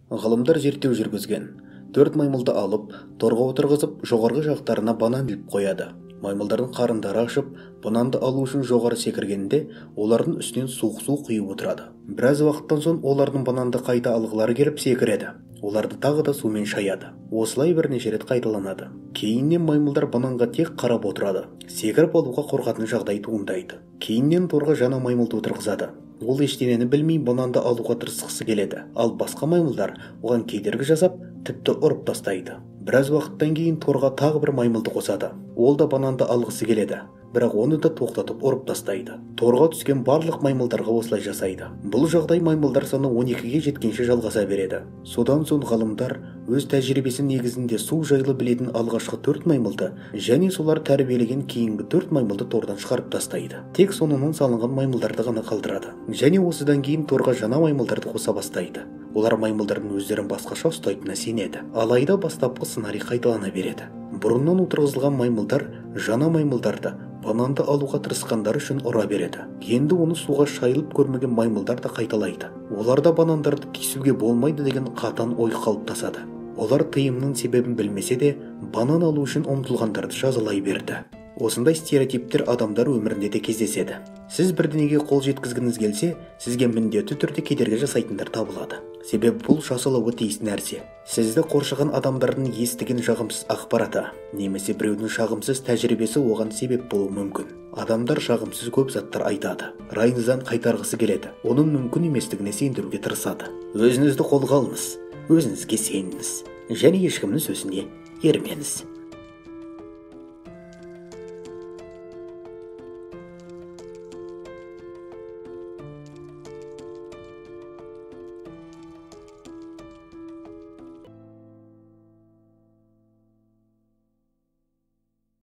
Ғылымдар зерттеу жүргізген. 4 маймылды алып, торға отырғызып, жоғарғы жақтарына банан іліп қояды. Маймылдардың қарындары ашып, бананды алу үшін жоғары секіргенде, олардың үстінен суық су құйып отырады. Біраз уақыттан соң олардың бананды қайта алғылары келіп секіреді. Оларды тағы да сумен шаяды. Осылай бірнеше рет қайталанады. Кейіннен маймылдар бананға тек қарап отырады. Секіріп алуға қорқатын жағдай туындайды. Кейіннен торға жаңа маймылды отырғызады. Ол ештеңені білмей бананды алуға тырысқысы келеді. Ал басқа маймылдар оған кедергі жасап, тіпті ұрып тастайды. Біраз уақыттан кейін торға тағы бір маймылды қосады. Ол да бананды алғысы келеді, бірақ оны да тоқтатып ұрып тастайды. Торға түскен барлық маймылдарға осылай жасайды. Бұл жағдай маймылдар саны 12-ге жеткенше жалғаса береді. Содан соң ғалымдар өз тәжірибесі негізінде су жайлы білетін алғашқы 4 маймылды және солар тәрбиелеген кейінгі 4 маймылды тордан шығарып тастайды. Тек соңынан салынған маймылдарды ғана қалдырады. Және осыдан кейін торға жаңа маймылдарды қоса бастайды. Олар маймылдардың өздерін басқаша ұстайтынына сенеді. Алайда бастапқы сценарий қайталана береді. Бұрыннан отырғызылған маймылдар жаңа маймылдарды бананды алуға тырысқандар үшін ұра береді. Енді оны суға шайылып көрмеген маймылдар да қайталайды. Оларда банандарды тиісуге болмайды деген қатаң ой қалыптасады. Олар тыйымның себебін білмесе де, банан алу үшін ұмтылғандарды жазалай берді. Осындай стереотиптер адамдар өмірінде де кездеседі. Сіз бірдеңеге қол жеткізгіңіз келсе, сізге міндетті түрде кедергі жасайтындар табылады. Себебі бұл жасалуға тиіс нәрсе. Сізді қоршаған адамдардың естіген жағымсыз ақпараты, немесе біреудің жағымсыз тәжірибесі оған себеп болуы мүмкін. Адамдар жағымсыз көп заттар айтады. Райыңыздан қайтарғысы келеді. Оның мүмкін еместігіне сендіруге тырысады. Өзіңізді қолға алыңыз, өзіңізге сеніңіз, және ешкімнің сөзіне ермеңіз.